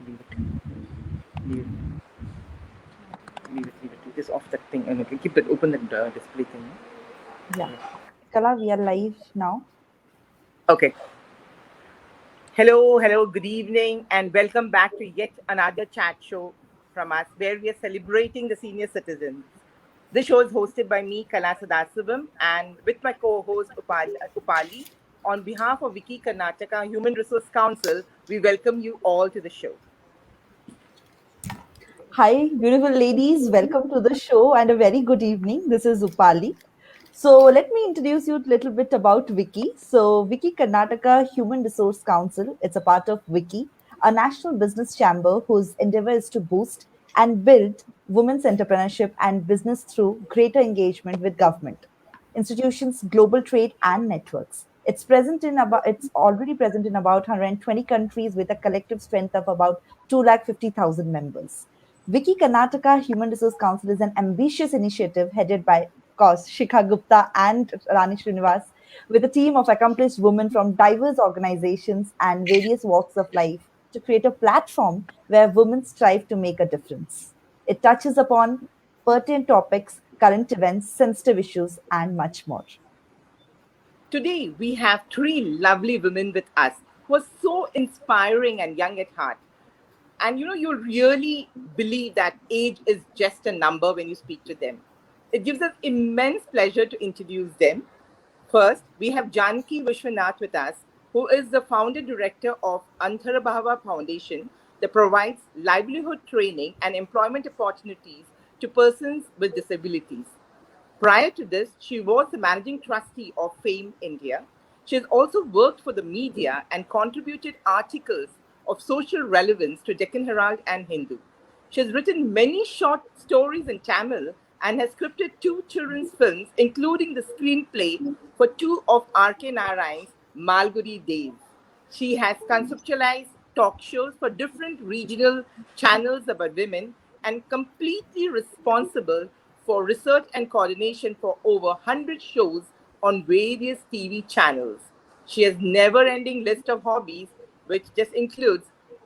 Leave it. Leave it. Leave it. Just off that thing and keep that open that display thing. Yeah. Kala, we are live now. Okay. Hello, good evening, and welcome back to yet another chat show from us where we are celebrating the senior citizens. This show is hosted by me, Kala Sadasivam, and with my co host Upali. On behalf of Wiki Karnataka Human Resource Council, we welcome you all to the show. Hi, beautiful ladies. Welcome to the show and a very good evening. This is Upali. So, let me introduce you a little bit about Wiki. So, Wiki Karnataka Human Resource Council, it's a part of Wiki, a national business chamber whose endeavor is to boost and build women's entrepreneurship and business through greater engagement with government, institutions, global trade, and networks. It's already present in about 120 countries with a collective strength of about 250,000 members. Wiki Karnataka Human Resource Council is an ambitious initiative headed by, of course, Shikha Gupta and Rani Srinivas, with a team of accomplished women from diverse organizations and various walks of life to create a platform where women strive to make a difference. It touches upon pertinent topics, current events, sensitive issues, and much more. Today, we have three lovely women with us who are so inspiring and young at heart. And you really believe that age is just a number when you speak to them. It gives us immense pleasure to introduce them. First, we have Janki Vishwanath with us, who is the founder director of Antarbhava Foundation that provides livelihood training and employment opportunities to persons with disabilities. Prior to this, she was the managing trustee of FAME India. She has also worked for the media and contributed articles of social relevance to Deccan Herald and Hindu. She has written many short stories in Tamil and has scripted two children's films, including the screenplay for two of R.K. Narayan's Malgudi Days. She has conceptualized talk shows for different regional channels about women and completely responsible for research and coordination for over 100 shows on various TV channels. She has never-ending list of hobbies, which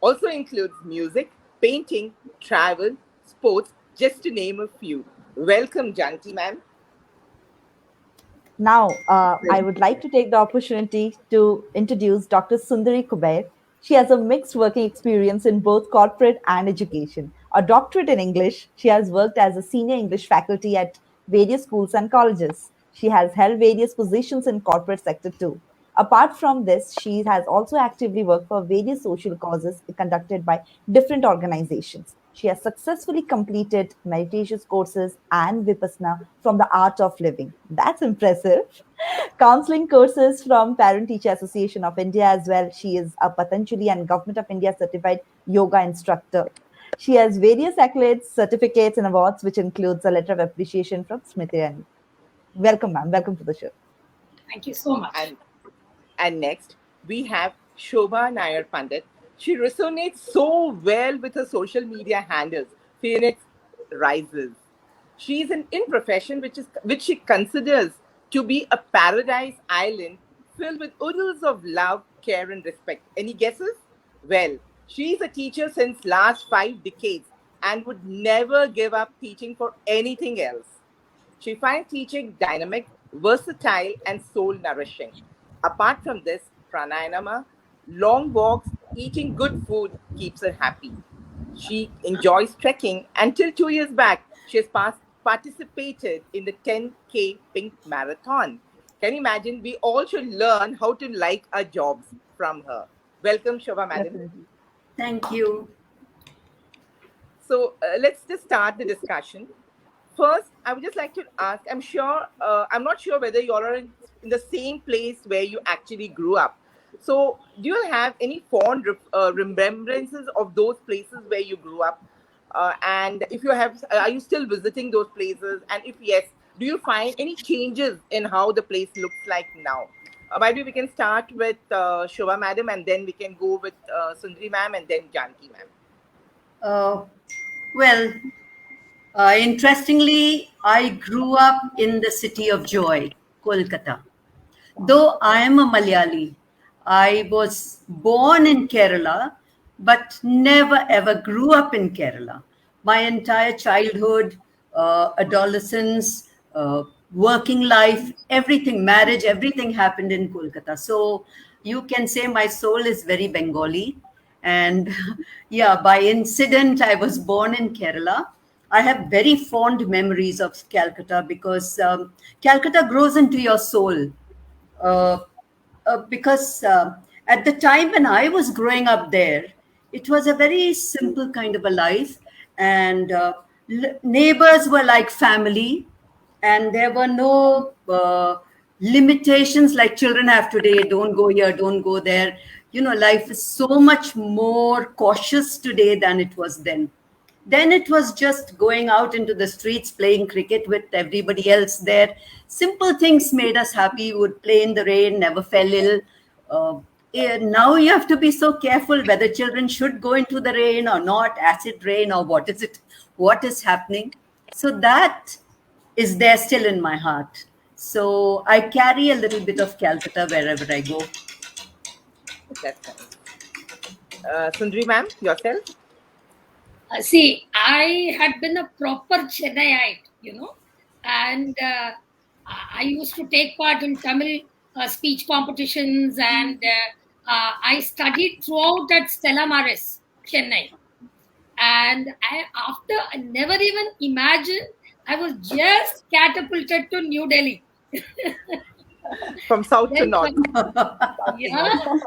also includes music, painting, travel, sports, just to name a few. Welcome, Janki ma'am. Now, I would like to take the opportunity to introduce Dr. Sundari Kubair. She has a mixed working experience in both corporate and education. A doctorate in English, she has worked as a senior English faculty at various schools and colleges. She has held various positions in corporate sector too. Apart from this, she has also actively worked for various social causes conducted by different organizations. She has successfully completed meditation courses and Vipassana from the Art of Living. That's impressive. Counseling courses from Parent Teacher Association of India as well. She is a Patanjali and Government of India certified yoga instructor. She has various accolades, certificates, and awards, which includes a letter of appreciation from Smriti Irani. Welcome, ma'am. Welcome to the show. Thank you so much. And next, we have Shobha Nair Pandit. She resonates so well with her social media handles, Phoenix Rises. She is an in profession which she considers to be a paradise island filled with oodles of love, care, and respect. Any guesses? Well, she is a teacher since last 5 decades and would never give up teaching for anything else. She finds teaching dynamic, versatile, and soul nourishing. Apart from this, pranayama, long walks, eating good food keeps her happy. She enjoys trekking. Until 2 years back, she has participated in the 10K Pink Marathon. Can you imagine? We all should learn how to like our jobs from her. Welcome, Shobha Madam. Definitely. Thank you. So let's just start the discussion. First, I would just like to ask, I'm not sure whether you all are in the same place where you actually grew up. So, do you have any fond remembrances of those places where you grew up? And if you have, are you still visiting those places? And if yes, do you find any changes in how the place looks like now? Maybe we can start with Shobha Madam, and then we can go with Sundri Ma'am, and then Janki Ma'am. Uh, well, interestingly, I grew up in the city of joy, Kolkata. Though I am a Malayali, I was born in Kerala, but never ever grew up in Kerala. My entire childhood, adolescence, working life, everything, marriage, everything happened in Kolkata. So you can say my soul is very Bengali. And yeah, by incident, I was born in Kerala. I have very fond memories of Calcutta because Calcutta grows into your soul. Uh, because at the time when I was growing up there, it was a very simple kind of a life, and neighbors were like family, and there were no limitations like children have today. Don't go here, don't go there. You know, life is so much more cautious today than it was then. Then it was just going out into the streets, playing cricket with everybody else there. Simple things made us happy. We would play in the rain, never fell ill. Now you have to be so careful whether children should go into the rain or not, acid rain or what is it, what is happening. So that is there still in my heart. So I carry a little bit of Calcutta wherever I go. That's nice. Sundari ma'am, yourself? See, I had been a proper Chennaiite, and I used to take part in Tamil speech competitions, and I studied throughout at Stella Maris, Chennai. And I never even imagined I was just catapulted to New Delhi. From south to north. Yeah.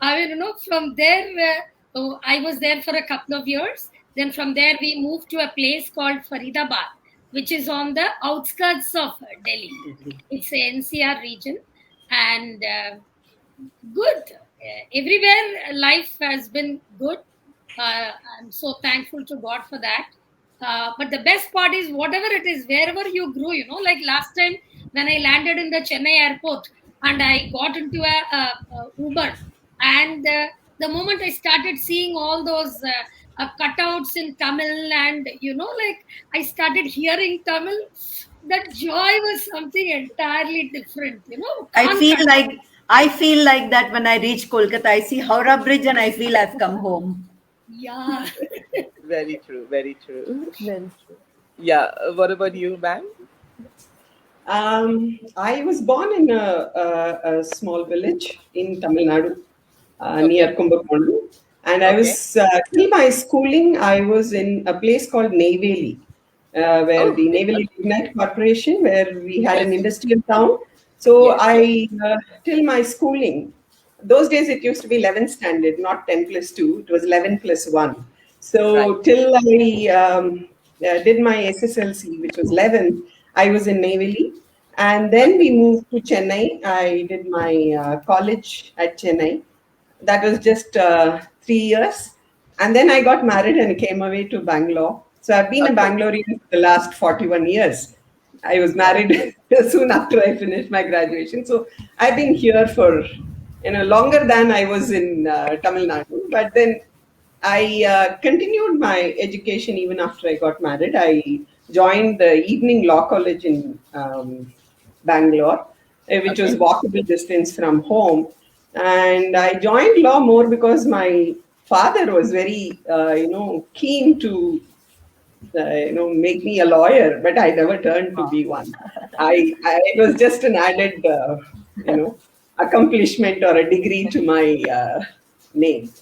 I mean, from there, I was there for a couple of years. Then from there, we moved to a place called Faridabad, which is on the outskirts of Delhi. It's a NCR region. And good. Everywhere life has been good. I'm so thankful to God for that. But the best part is whatever it is, wherever you grew, like last time when I landed in the Chennai airport and I got into a Uber, and the moment I started seeing all those cutouts in Tamil, and I started hearing Tamil, that joy was something entirely different. I feel like that when I reach Kolkata, I see Howrah Bridge and I feel I've come home. Yeah. Very true. Very true. Very true. Yeah. What about you, ma'am? I was born in a small village in Tamil Nadu, near Kumbakonam. And I was, till my schooling, I was in a place called Neyveli, where the Naval Lignite Corporation, where we had an industrial town. So till my schooling, those days it used to be 11th standard, not 10 plus 2. It was 11 plus 1. So till I did my SSLC, which was 11th, I was in Neyveli. And then we moved to Chennai. I did my college at Chennai. That was just 3 years. And then I got married and came away to Bangalore. So I've been a Bangalorean for the last 41 years. I was married soon after I finished my graduation. So I've been here for longer than I was in Tamil Nadu. But then I continued my education even after I got married. I joined the evening law college in Bangalore, which was walkable distance from home. And I joined law more because my father was very, keen to, make me a lawyer, but I never turned to be one. It was just an added, accomplishment or a degree to my name.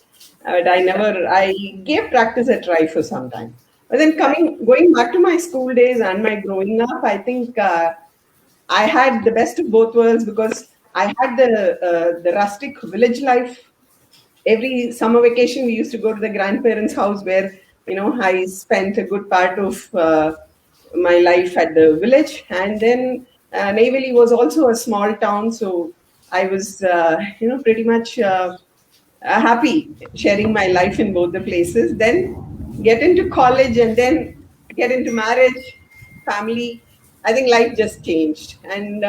But I gave practice a try for some time. But then going back to my school days and my growing up, I think I had the best of both worlds because I had the rustic village life. Every summer vacation, we used to go to the grandparents' house where, I spent a good part of my life at the village. And then Neyveli was also a small town. So I was, pretty much happy sharing my life in both the places. Then get into college and then get into marriage, family. I think life just changed. And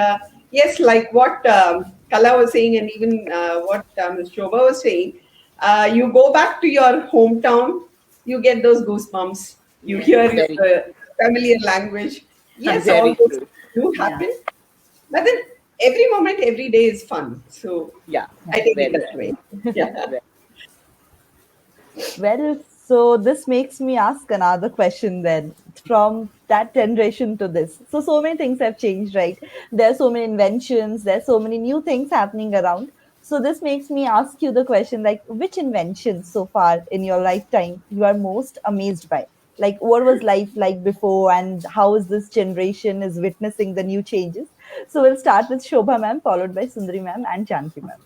yes, like what Kala was saying, and even what Ms. Shobha was saying, you go back to your hometown, you get those goosebumps. You hear the familiar language. Yes, all those do happen. But then every moment, every day is fun. So I think it that way. Yeah. Well, so this makes me ask another question then. From that generation to this, so many things have changed, right? There are so many inventions, there's so many new things happening around. So this makes me ask you the question, like, which invention so far in your lifetime you are most amazed by? Like, what was life like before, and how is this generation is witnessing the new changes? So we'll start with Shobha ma'am, followed by Sundari ma'am and Janki ma'am.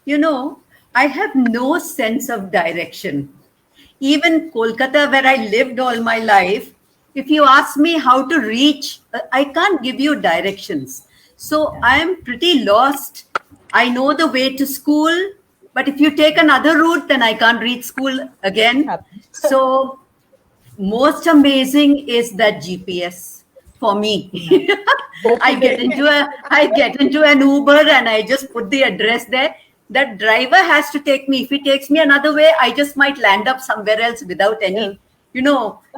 You know, I have no sense of direction. Even Kolkata, where I lived all my life, if you ask me how to reach, I can't give you directions. So I am pretty lost. I know the way to school, but if you take another route, then I can't reach school again. Happens. So most amazing is that GPS for me. I get into an Uber and I just put the address there. That driver has to take me. If he takes me another way, I just might land up somewhere else without any,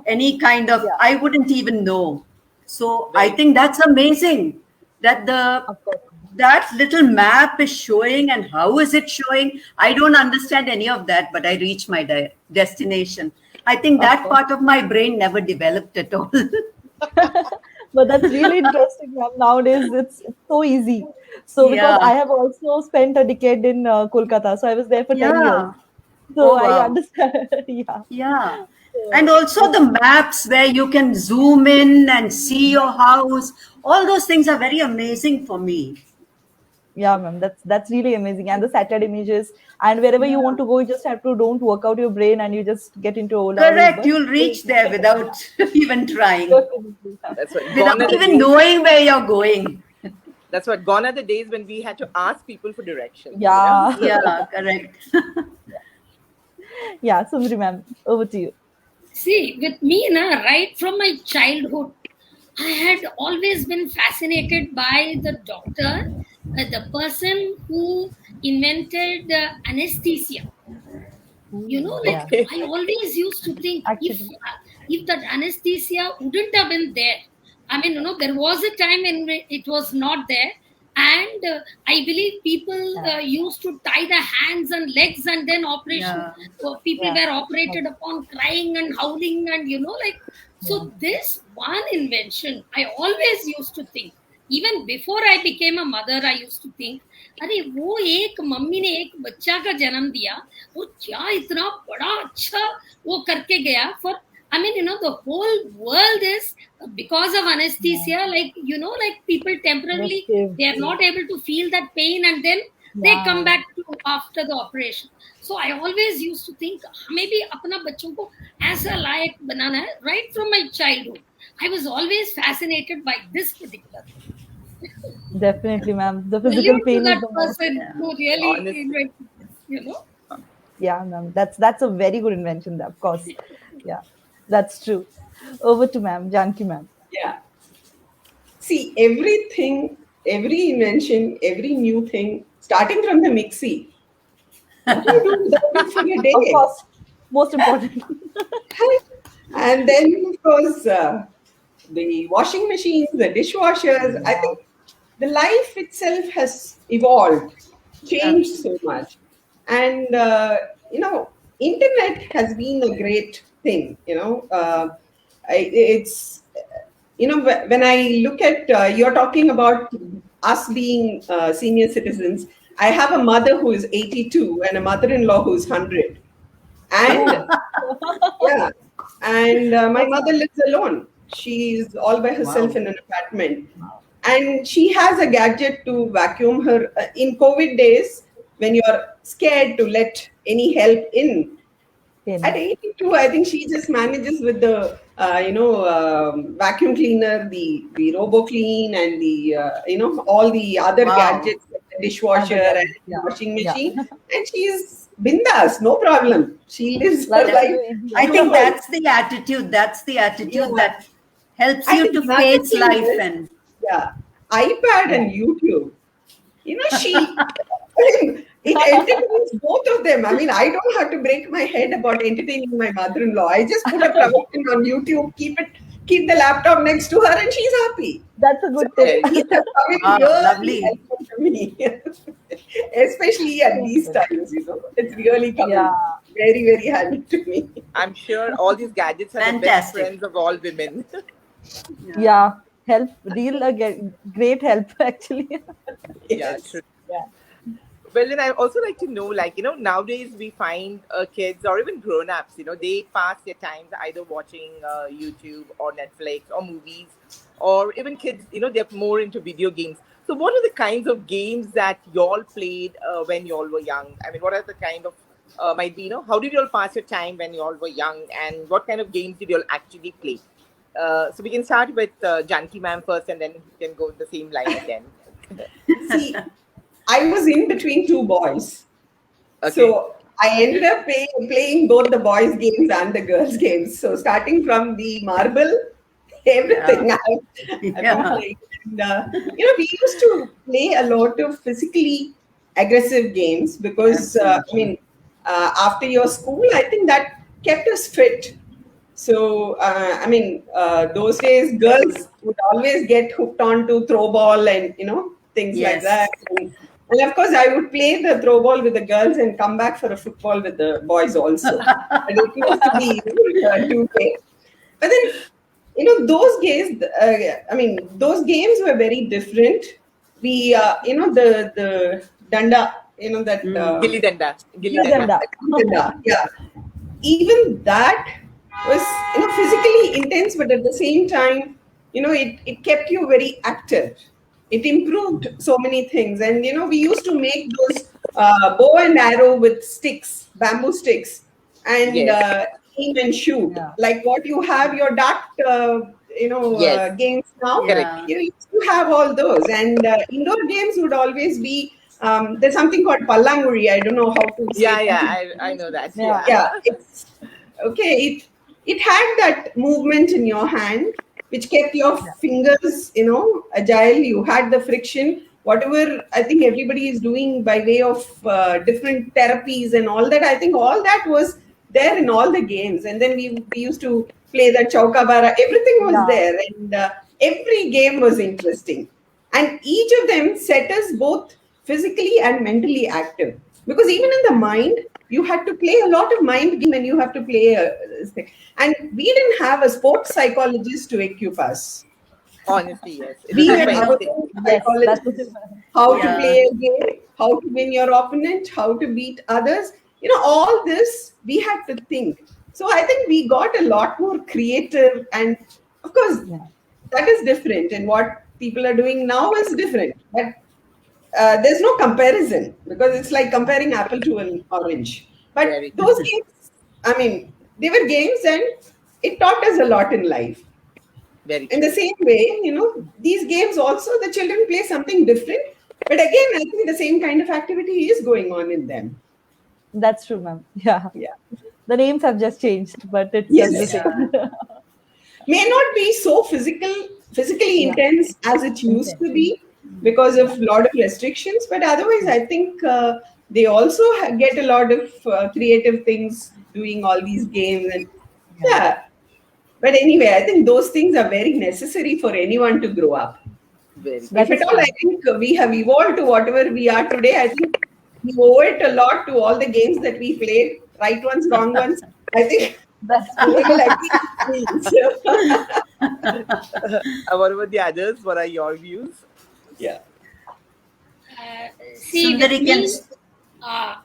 any kind of, I wouldn't even know. So I think that's amazing that Of course. that little map is showing, and how is it showing? I don't understand any of that, but I reach my destination. I think that course. part of my brain never developed at all. But that's really interesting, ma'am. Nowadays, it's so easy. So because Yeah. I have also spent a decade in Kolkata, so I was there for 10 years. Yeah. So Oh, I wow. understand. Yeah. Yeah. So, And also the maps where you can zoom in and see your house. All those things are very amazing for me. yeah, ma'am, that's really amazing. And the satellite images, and wherever you want to go, you just have to don't work out your brain, and you just get into Ola or Correct. Uber. You'll reach there without even trying, Definitely, yeah. That's what. Gone are without the even days. knowing where you're going. That's what. Gone are the days when we had to ask people for directions. Yeah. Yeah, correct. Yeah, Sundari ma'am, over to you. See, with me, right from my childhood, I had always been fascinated by the doctor, the person who invented anesthesia. Like Yeah, Okay. I always used to think actually, if that anesthesia wouldn't have been there, I mean, there was a time when it was not there, and I believe people used to tie the hands and legs and then operation. Yeah. So people yeah, were operated upon, crying and howling, and like, yeah, so this one invention I always used to think, even before I became a mother, I used to think, अरे वो एक mummy ने एक बच्चा का जन्म दिया, वो क्या इतना बड़ा अच्छा वो करके गया for, I mean, the whole world is because of anesthesia, like, like people temporarily, okay. they are not able to feel that pain, and then they Yeah, come back to after the operation. So I always used to think, maybe अपना बच्चों को ऐसा लायक बनाना है. Right from my childhood, I was always fascinated by this particular thing. definitely, ma'am. The physical Salute to pain is that the most. person who really Honestly. invented this. Yeah, ma'am. That's a very good invention, of course. Yeah, that's true. Over to ma'am, Janki ma'am. Yeah. See, everything, every invention, every new thing, starting from the mixie. What do you do without it for a Of day? course, most important. And then, of course, the washing machines, the dishwashers. I think the life itself has evolved, changed so much, and internet has been a great thing. It's when I look at you're talking about us being senior citizens. I have a mother who is 82 and a mother-in-law who's 100, and yeah, and my mother lives alone. She's all by herself in an apartment, and she has a gadget to vacuum her. In COVID days, when you're scared to let any help in, at 82, I think she just manages with the vacuum cleaner, the robo clean, and the all the other Wow. gadgets, like the dishwasher and the Yeah. washing Yeah. machine, and she's bindas, no problem. She lives her Life is life. so easy. I think that's the attitude. That's the attitude Yeah. that helps I you think to another face thing life is, and yeah, iPad and YouTube. It entertains both of them. I mean, I don't have to break my head about entertaining my mother-in-law. I just put a promotion on YouTube, keep the laptop next to her, and she's happy. That's a good So tip. it has come Wow, in really lovely. helpful to me, especially at these times. It's really coming. Yeah, very, very handy to me. I'm sure all these gadgets are the best Fantastic. friends of all women. Yeah, help, real great help actually. Yeah, Yes. true. Yeah. Well, then I also like to know, like, nowadays we find kids or even grown-ups, they pass their times either watching YouTube or Netflix or movies, or even kids, they're more into video games. So what are the kinds of games that y'all played when y'all were young? I mean, what are the kind of, might be, how did y'all pass your time when y'all were young, and what kind of games did y'all actually play? So we can start with Janki ma'am first, and then we can go in the same line again. See, I was in between two boys. Okay. So I ended up playing both the boys' games and the girls' games. So starting from the marble, everything I've been Yeah. playing. And, we used to play a lot of physically aggressive games because, Absolutely. after your school, I think that kept us fit. So, those days, girls would always get hooked on to throw ball and, things like Yes. that. And of course, I would play the throw ball with the girls and come back for a football with the boys also. And it used to be two-way. But then, those games were very different. We, the danda, that. Gilli Danda. Gilli Give them Danda. that. Yeah, even that was physically intense, but at the same time, it kept you very active. It improved so many things. And we used to make those bow and arrow with sticks, bamboo sticks, and Yes. aim and shoot Yeah. like what you have your dart Yes. games now. Correct. Yeah. You used to have all those. And indoor games would always be, there's something called pallanguri. I don't know how to say Yeah, it. yeah, I know that. Yeah. Yeah, it's okay. It had that movement in your hand which kept your fingers agile. You had the friction, whatever I think everybody is doing by way of different therapies and all that. I think all that was there in all the games. And then we used to play the chaukabara. Everything was Yeah. there. And every game was interesting, and each of them set us both physically and mentally active, because even in the mind you had to play a lot of mind game, and you have to play this thing. And we didn't have a sports psychologist to equip us. Honestly, yes. It We was had my our instinct. own Yes, psychologist, that's how to Yeah. play a game, how to win your opponent, how to beat others. All this we had to think. So I think we got a lot more creative, and of course, Yeah. that is different. And what people are doing now is different. But there's no comparison, because it's like comparing apple to an orange. But Very true. those games, they were games, and it taught us a lot in life. Very In true. the same way, these games also, the children play something different. But again, I think the same kind of activity is going on in them. That's true, ma'am. Yeah. Yeah. The names have just changed, but it's Yes. just the same. May not be so physically Yeah. intense as it used to be because of a lot of restrictions, but otherwise I think they also get a lot of creative things doing all these games. And yeah, but anyway, I think those things are very necessary for anyone to grow up. Very true. That If is at all, true. I think we have evolved to whatever we are today. I think we owe it a lot to all the games that we played, right ones, wrong ones. I think That's we true. will agree. What about the others? What are your views? Yeah. See, with Sundari can. me, uh,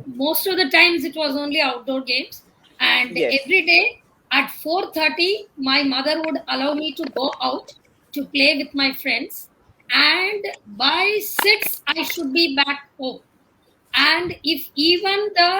most of the times it was only outdoor games, and Yes. every day at 4:30 my mother would allow me to go out to play with my friends, and by 6 I should be back home. And if even the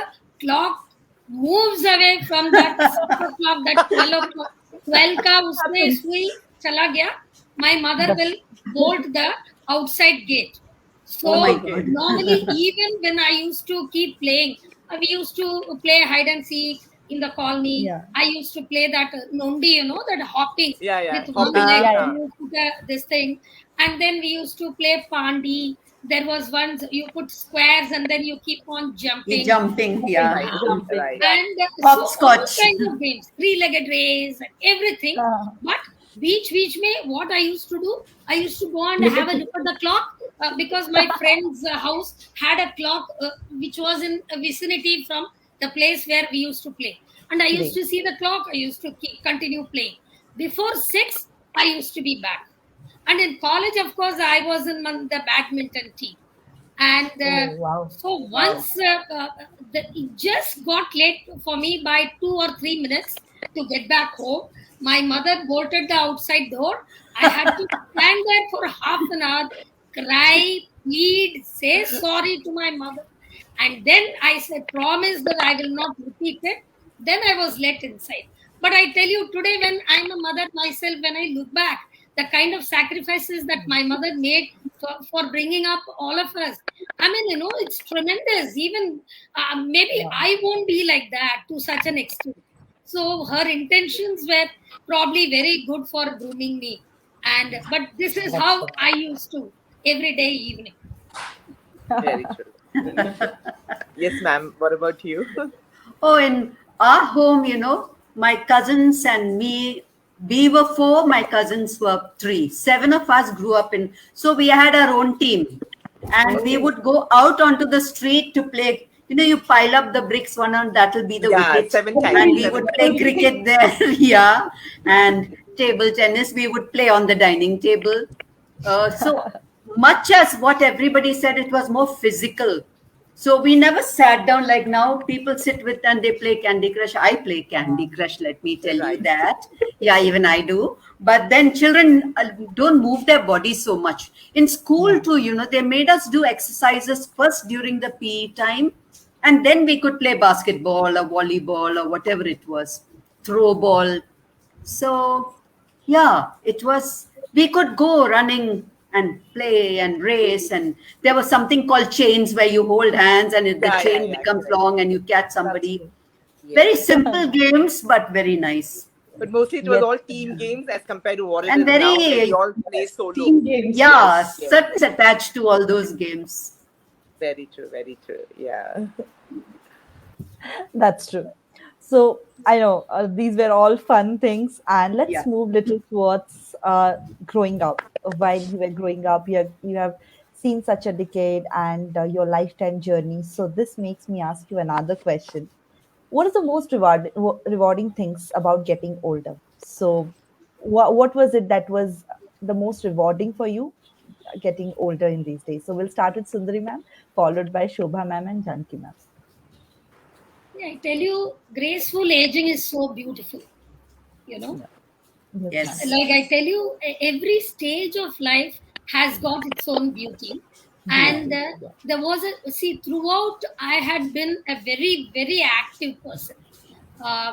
clock moves away from that 6 o'clock, that 12 o'clock, 12 ka usme sui chala gaya, my mother will bolt the outside gate. So Oh my Okay. God. normally, even when I used to keep playing, we used to play hide and seek in the colony. Yeah. I used to play that nondi, that hopping Yeah, yeah. with one Hopping. leg. Yeah, You put this thing, and then we used to play pandi. There was one you put squares and then you keep on jumping. Jumping, yeah. Right. Jumping. Right. And so all Hopscotch. kinds of games, three-legged race, everything. But beach mein, what I used to do, I used to go and have a look at the clock because my friend's house had a clock which was in a vicinity from the place where we used to play. And I used to see the clock. I used to continue playing. Before 6, I used to be back. And in college, of course, I was in the badminton team. And wow. so once it just got late for me by 2 or 3 minutes to get back home. My mother bolted the outside door. I had to stand there for half an hour, cry, plead, say sorry to my mother. And then I said, promise that I will not repeat it. Then I was let inside. But I tell you, today, when I'm a mother myself, when I look back, the kind of sacrifices that my mother made for bringing up all of us, I mean, it's tremendous. Even maybe I won't be like that to such an extent. So her intentions were probably very good for grooming me. But this is how I used to every day evening. Very true. Yes, ma'am. What about you? Oh, in our home, my cousins and me, we were 4, my cousins were 3. 7 of us grew up so we had our own team. And we would go out onto the street to play. You pile up the bricks one and that'll be the wicket. 7 times. And we would play cricket there. Yeah. And table tennis, we would play on the dining table. So much as what everybody said, it was more physical. So we never sat down like now people sit with and they play Candy Crush. I play Candy Crush, let me tell you that. Yeah, even I do. But then children don't move their bodies so much. In school too, they made us do exercises first during the PE time. And then we could play basketball or volleyball or whatever it was, throw ball. So yeah, we could go running and play and race, and there was something called chains where you hold hands and the chain becomes long and you catch somebody. Very simple games, but very nice. But mostly it was all team games as compared to what it is now. We all play solo. Team games. Yeah, such attached to all those games. Very true, very true. Yeah. That's true. So I know these were all fun things, and let's move little towards growing up. While you were growing up, you have seen such a decade and your lifetime journey. So this makes me ask you another question. What is the most rewarding things about getting older? So what was it that was the most rewarding for you getting older in these days? So we'll start with Sundari ma'am, followed by Shobha ma'am and Janki ma'am. Yeah, I tell you, graceful aging is so beautiful, Yes. Like I tell you, every stage of life has got its own beauty. And there was throughout, I had been a very, very active person.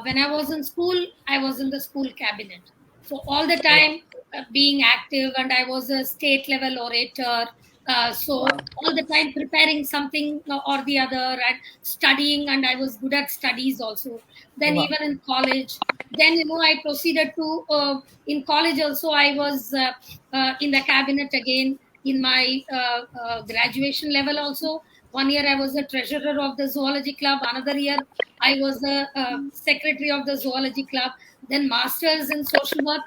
When I was in school, I was in the school cabinet. So all the time being active, and I was a state level orator. So all the time preparing something or the other and studying, and I was good at studies also. Then even in college, then I proceeded to in college also I was in the cabinet again in my graduation level also. 1 year I was the treasurer of the zoology club. Another year I was the secretary of the zoology club. Then masters in social work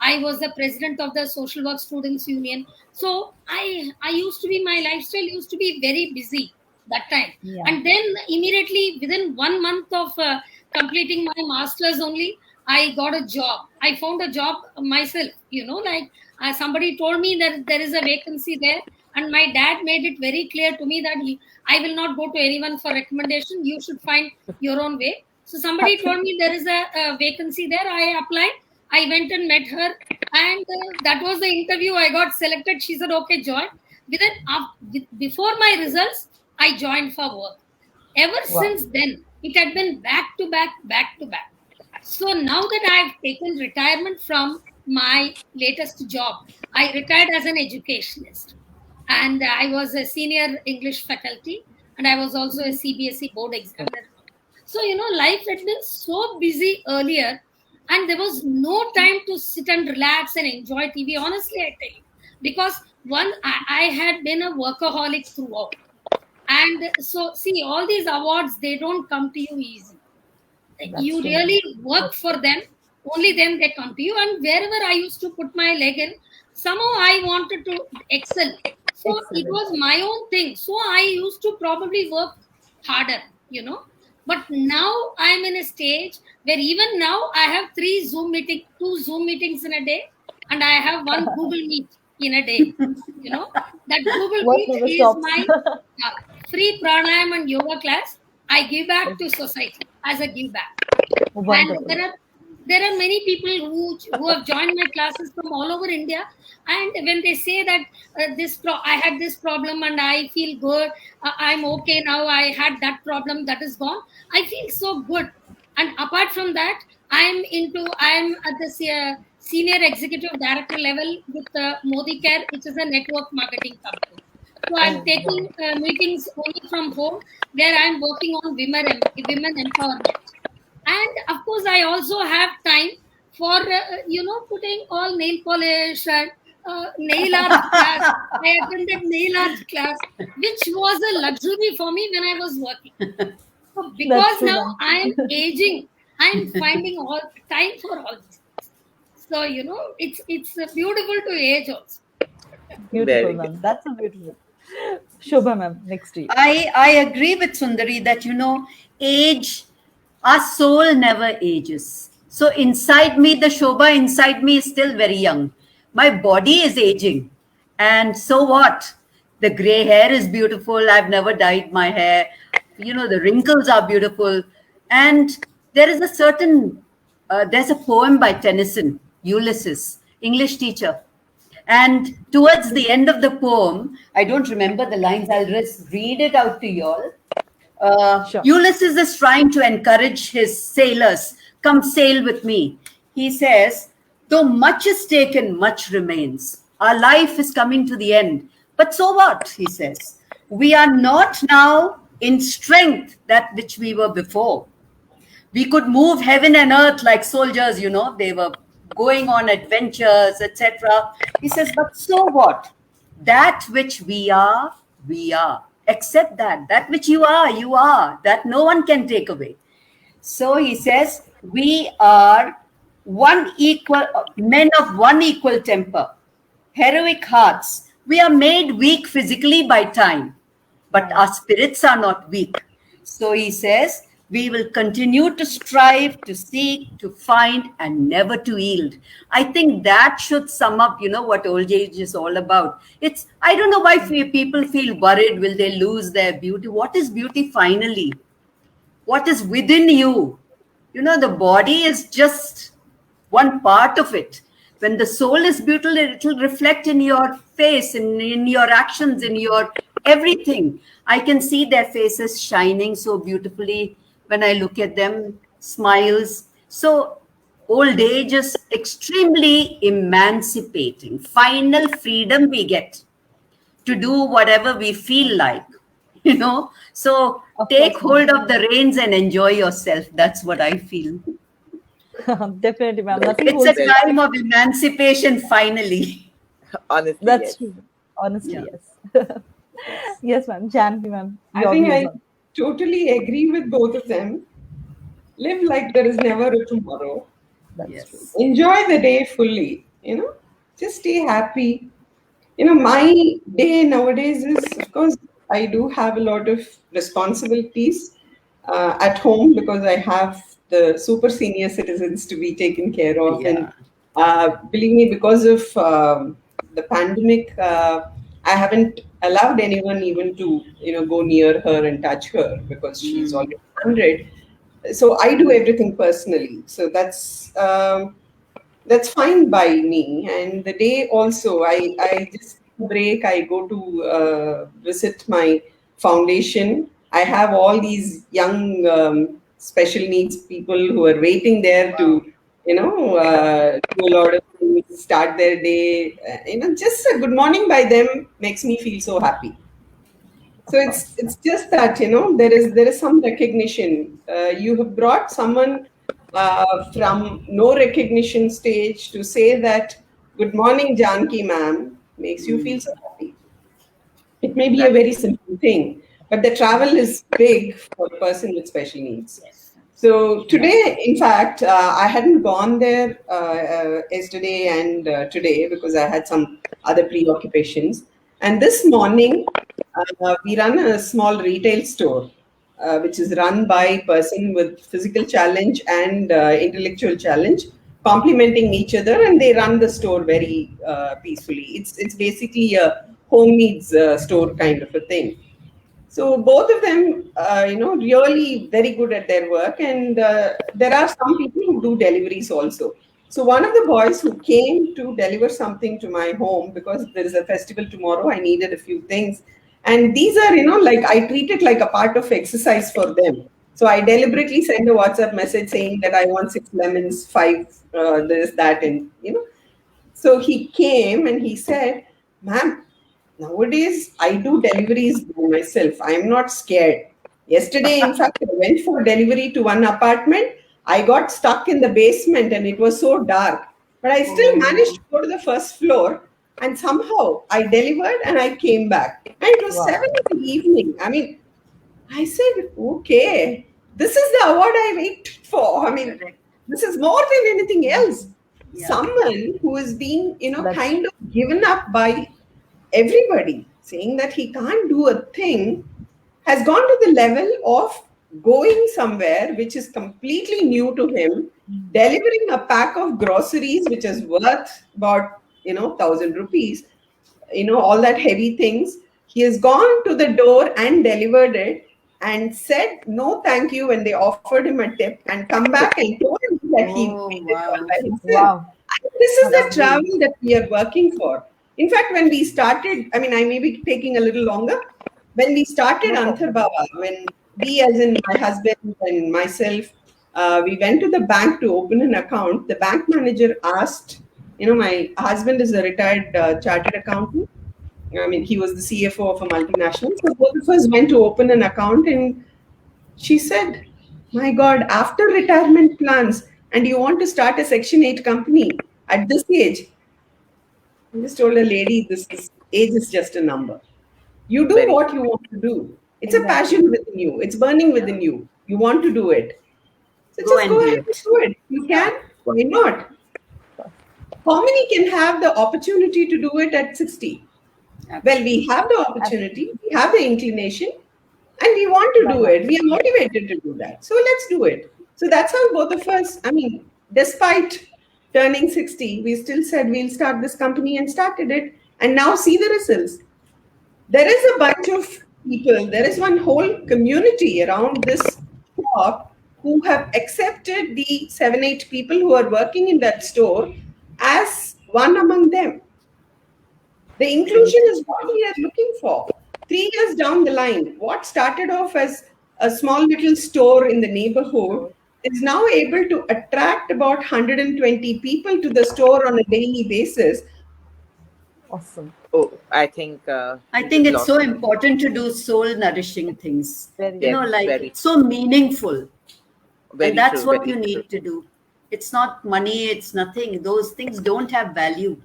I was the president of the Social Work Students Union. So I used to be, my lifestyle used to be very busy that time. And then immediately within 1 month of completing my master's only, I got a job. I found a job myself, somebody told me that there is a vacancy there. And my dad made it very clear to me that I will not go to anyone for recommendation. You should find your own way. So somebody told me there is a vacancy there. I applied. I went and met her, and that was the interview. I got selected. She said, okay, join. Before my results, I joined for work. Ever since then, it had been back to back, back to back. So now that I've taken retirement from my latest job, I retired as an educationist. And I was a senior English faculty, and I was also a CBSE board examiner. So, life had been so busy earlier, and there was no time to sit and relax and enjoy TV. Honestly, I tell you, because I had been a workaholic throughout. And so, see, all these awards, they don't come to you easy. You really work for them, only then they come to you. And wherever I used to put my leg in, somehow I wanted to excel. So it was my own thing. So I used to probably work harder, But now I'm in a stage where even now I have two Zoom meetings in a day, and I have one Google Meet in a day. That Google Work Meet never is stops. my free pranayam and yoga class. I give back to society as a give back. And Wonderful. there are many people who have joined my classes from all over India, and when they say that I had this problem and I feel good, I'm okay now, I had that problem, that is gone, I feel so good. And apart from that, I'm at the senior executive director level with Modi Care, which is a network marketing company. So I'm Oh, taking wow. meetings only from home, where I'm working on women empowerment. And of course I also have time for putting all nail polish and nail art class. I attended nail art class, which was a luxury for me when I was working. So That's because true, now ma'am. I'm aging, I'm finding all time for all these things. So it's beautiful to age also. Beautiful, Very good. ma'am. That's a beautiful. Shobha, ma'am. Next to you. I agree with Sundari that, age, our soul never ages. So inside me, the Shobha inside me is still very young. My body is aging. And so what? The gray hair is beautiful. I've never dyed my hair. The wrinkles are beautiful. And there is a there's a poem by Tennyson, Ulysses, English teacher. And towards the end of the poem, I don't remember the lines, I'll just read it out to you all. Sure. Ulysses is trying to encourage his sailors, come sail with me. He says, though much is taken, much remains. Our life is coming to the end. But so what? He says, we are not now in strength that which we were before. We could move heaven and earth like soldiers, they were going on adventures, etc. He says, but so what? That which we are, we are. Accept that which you are, that no one can take away. So he says, we are men of one equal temper, heroic hearts. We are made weak physically by time, but our spirits are not weak. So he says, we will continue to strive, to seek, to find, and never to yield. I think that should sum up, what old age is all about. I don't know why people feel worried. Will they lose their beauty? What is beauty finally? What is within you? The body is just one part of it. When the soul is beautiful, it will reflect in your face, in your actions, in your everything. I can see their faces shining so beautifully when I look at them, smiles. So old age is extremely emancipating. Final freedom we get to do whatever we feel like, So Of take course, hold of the reins and enjoy yourself. That's what I feel. ma'am. Definitely, ma'am. Nothing It's a holds you time back. of emancipation, finally. Honestly, That's yes. true. Honestly, Yeah. yes. Yes, ma'am. Janvi, ma'am. I Your think views I on. totally agree with both of them. Live like there is never a tomorrow. That's true. Yes. Enjoy the day fully, just stay happy. My day nowadays is, of course, I do have a lot of responsibilities at home because I have the super senior citizens to be taken care of. And Yeah. believe me, because of the pandemic, I haven't allowed anyone even to, go near her and touch her because she's already 100. So I do everything personally. So that's fine by me. And the day also, I just break, I go to visit my foundation. I have all these young special needs people who are waiting there to, do a lot of things, start their day. Just a good morning by them makes me feel so happy. So Of it's course. it's just that there is some recognition. You have brought someone from no recognition stage to say that good morning, Janki ma'am, makes you feel so happy. It may be a That, very simple thing, but the travel is big for a person with special needs. Yes. So yeah. today, in fact, I hadn't gone there yesterday and today because I had some other preoccupations. And this morning, we run a small retail store. which is run by a person with physical challenge and intellectual challenge, complementing each other, and they run the store very peacefully. It's basically a home needs store kind of a thing. So both of them, really very good at their work, and there are some people who do deliveries also. So one of the boys who came to deliver something to my home, because there is a festival tomorrow, I needed a few things, and these are, like I treat it like a part of exercise for them. So I deliberately send a WhatsApp message saying that I want 6 lemons, five this, that, and So he came and he said, "Ma'am, nowadays, I do deliveries by myself. I'm not scared. Yesterday, in fact, I went for delivery to one apartment. I got stuck in the basement and it was so dark. But I still managed to go to the first floor, and somehow I delivered and I came back. And it was 7 in the evening. I mean, I said, okay, this is the award I waited for. I mean, this is more than anything else. Yeah. Someone who is being, kind of given up by everybody, saying that he can't do a thing, has gone to the level of going somewhere which is completely new to him, delivering a pack of groceries which is worth about 1,000 rupees, all that heavy things. He has gone to the door and delivered it and said no thank you when they offered him a tip, and come back and told him that he did it all by himself. Wow. This is the travel that we are working for. In fact, when we started, I mean, I may be taking a little longer. When we started Anthar Baba, when we, as in my husband and myself, we went to the bank to open an account, the bank manager asked, my husband is a retired chartered accountant. I mean, he was the CFO of a multinational. So both of us went to open an account, and she said, "My God, after retirement plans, and you want to start a Section 8 company at this age?" I just told a lady, age is just a number. You do what you want to do. It's a passion within you. It's burning within you. You want to do it. So Go just and go do ahead it. and do it. You can. Why not? How many can have the opportunity to do it at 60? Well, we have the opportunity, we have the inclination, and we want to do it. We are motivated to do that. So let's do it. So that's how both of us, I mean, despite turning 60, we still said we'll start this company and started it. And now see the results. There is a bunch of people, there is one whole community around this shop who have accepted the 7-8 people who are working in that store as one among them. The inclusion is what we are looking for. 3 years down the line, what started off as a small little store in the neighborhood is now able to attract about 120 people to the store on a daily basis. Awesome. Oh, I think. I think it's so important to do soul nourishing things. Very It's so meaningful. And that's true, what very you need true. to do. It's not money, it's nothing. Those things don't have value.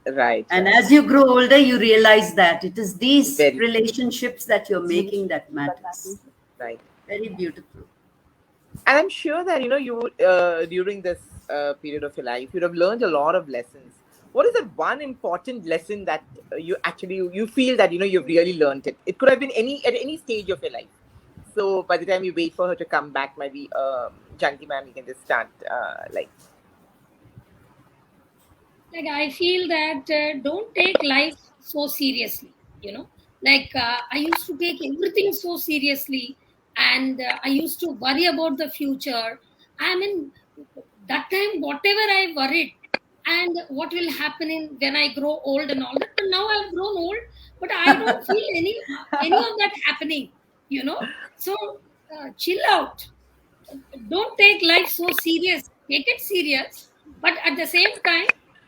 Right. And as you grow older, you realize that it is these Very true. relationships that you're making that matters. Right. Very beautiful. And I'm sure that you during this period of your life, you'd have learned a lot of lessons. What is that one important lesson that you feel that you've really learned it? It could have been at any stage of your life. So by the time you wait for her to come back, maybe Janki ma'am, you can just start Like I feel that don't take life so seriously. I used to take everything so seriously, and I used to worry about the future. I mean, that time whatever I worried and what will happen when I grow old and all that. But now I've grown old, but I don't feel any of that happening. So chill out. Don't take life so serious. Take it serious, but at the same time,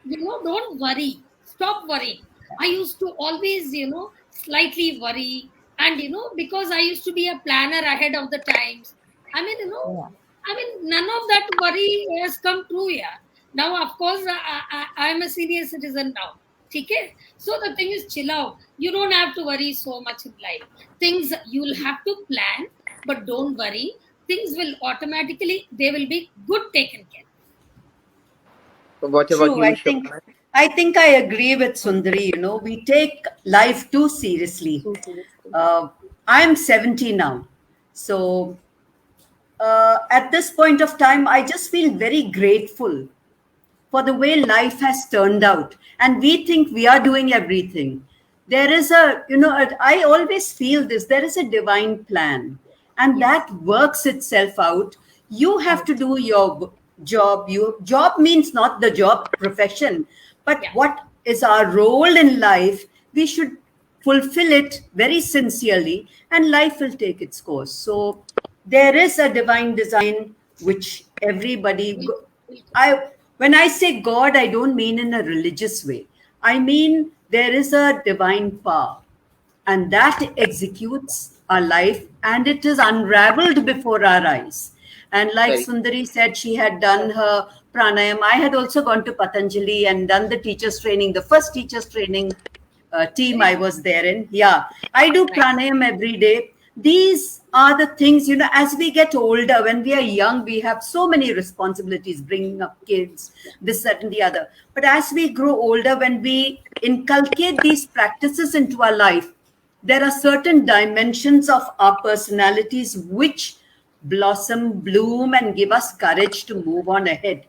don't worry. Stop worrying. I used to always, slightly worry, and because I used to be a planner ahead of the times. I mean, none of that worry has come true here. Now, of course, I'm a senior citizen now. Okay? So the thing is, chill out. You don't have to worry so much in life. Things you'll have to plan, but don't worry. Things will automatically, they will be good taken care of. What about True, you, I think I agree with Sundari. We take life too seriously. I'm 70 now. So at this point of time, I just feel very grateful for the way life has turned out. And we think we are doing everything. There is I always feel this, there is a divine plan, and that works itself out. You have to do your job. Your job means not the job profession, but Yeah. what is our role in life. We should fulfill it very sincerely, and life will take its course. So there is a divine design which everybody. I When I say God, I don't mean in a religious way. I mean there is a divine power, and that executes our life, and it is unraveled before our eyes. And like Very Sundari said, she had done her pranayam. I had also gone to Patanjali and done the teachers training, the first teachers training team I was there in. Yeah, I do pranayam every day. These are the things, as we get older, when we are young, we have so many responsibilities, bringing up kids, this, that, and the other. But as we grow older, when we inculcate these practices into our life, there are certain dimensions of our personalities which blossom, bloom, and give us courage to move on ahead.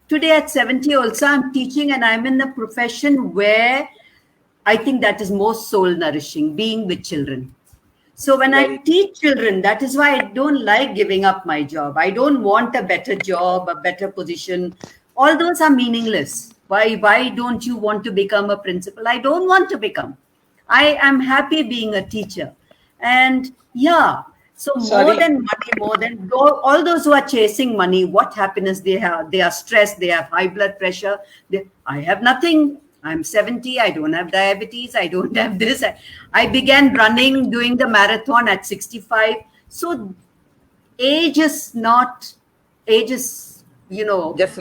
Today at 70 also, I'm teaching, and I'm in a profession where I think that is most soul nourishing, being with children. So when I teach children, that is why I don't like giving up my job. I don't want a better job, a better position. All those are meaningless. Why don't you want to become a principal? I don't want to become. I am happy being a teacher. And yeah, so more Sorry. than money, more than all those who are chasing money, what happiness they have. They are stressed, they have high blood pressure. I have nothing. I'm 70. I don't have diabetes. I don't have this. I began running, doing the marathon at 65. So age is, just in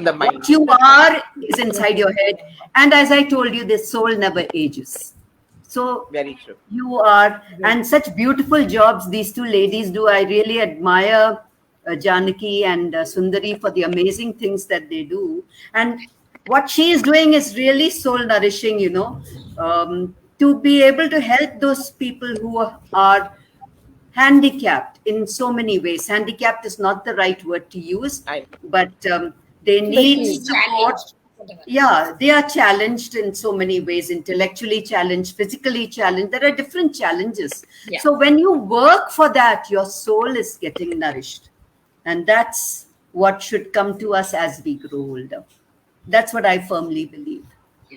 the mind. what you are is inside your head. And as I told you, the soul never ages. So Very true. you are, and such beautiful jobs these two ladies do. I really admire Janaki and Sundari for the amazing things that they do. And what she is doing is really soul nourishing, to be able to help those people who are handicapped in so many ways. Handicapped is not the right word to use, but they need support. Challenged, whatever. Yeah, they are challenged in so many ways, intellectually challenged, physically challenged. There are different challenges. Yeah. So when you work for that, your soul is getting nourished. And that's what should come to us as we grow older. That's what I firmly believe.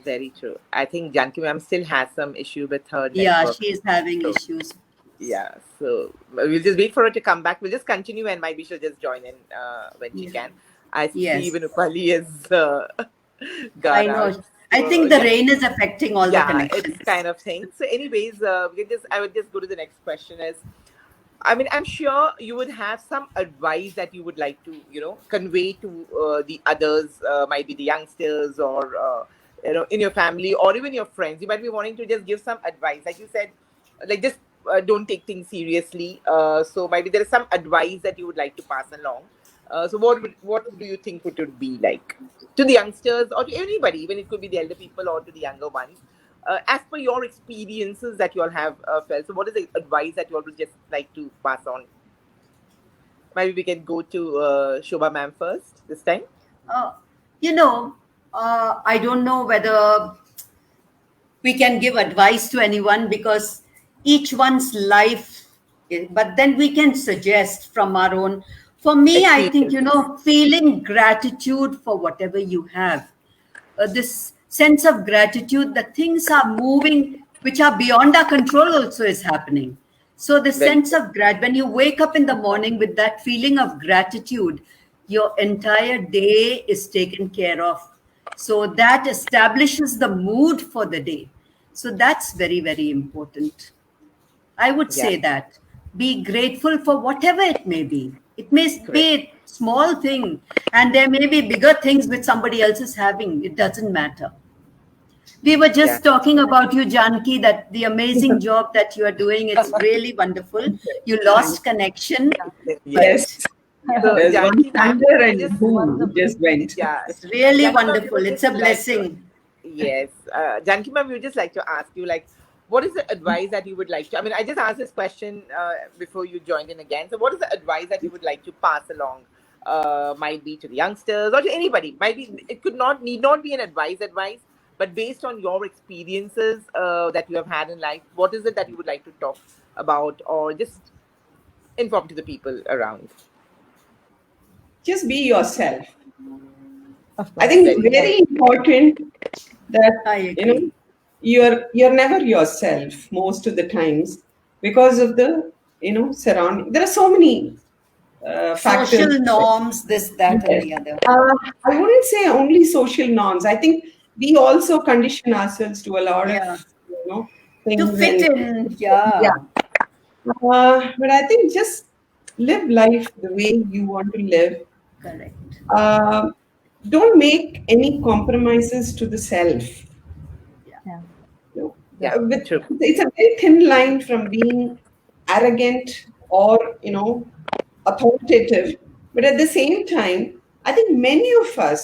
Very true. I think Janki ma'am still has some issue with her Yeah, network. she is having issues. Yeah, so we'll just wait for her to come back. We'll just continue, and maybe she'll just join in when she can. I see Yes. even Upali is gone I know. out. I So, think the yeah. rain is affecting all the Yeah, connections. it's kind of thing. So, anyways, I would just go to the next question. I mean, I'm sure you would have some advice that you would like to, convey to the others, might be the youngsters or, in your family or even your friends. You might be wanting to just give some advice. Like you said, like just don't take things seriously. So maybe there is some advice that you would like to pass along. So what do you think it would be like to the youngsters or to anybody, even it could be the elder people or to the younger ones? As per your experiences that you all have felt, so what is the advice that you all would just like to pass on? Maybe we can go to Shobha ma'am first this time. I don't know whether we can give advice to anyone because each one's life, but then we can suggest from our own. For me, I think, feeling gratitude for whatever you have, this sense of gratitude that things are moving, which are beyond our control also is happening. So the sense of when you wake up in the morning with that feeling of gratitude, your entire day is taken care of. So that establishes the mood for the day. So that's very, very important. I would say that. Be grateful for whatever it may be. It may be a small thing, and there may be bigger things which somebody else is having. It doesn't matter. We were just talking about you, Janki, that the amazing job that you are doing, it's really wonderful. You lost connection. Yes. So, There's one Janki ma'am, thunder and boom, just went. yeah, It's really Janki ma'am, we wonderful. would It's a just like to- blessing. Yes. Janki ma'am, we would just like to ask you, like, what is the advice that you would like to? I mean, I just asked this question before you joined in again. So, what is the advice that you would like to pass along? Might be to the youngsters or to anybody. Might be it need not be an advice, but based on your experiences that you have had in life, what is it that you would like to talk about or just inform to the people around? Just be yourself. Of I course. think it's very important that I agree. you're never yourself most of the times because of the surrounding. There are so many factors. Social norms, this, that, and the Yes. other. I wouldn't say only social norms. I think we also condition ourselves to a lot Yeah. of things. To fit in, yeah. But I think just live life the way you want to live. Correct. Don't make any compromises to the self. Yeah. Yeah, true. It's a very thin line from being arrogant or authoritative, but at the same time, I think many of us,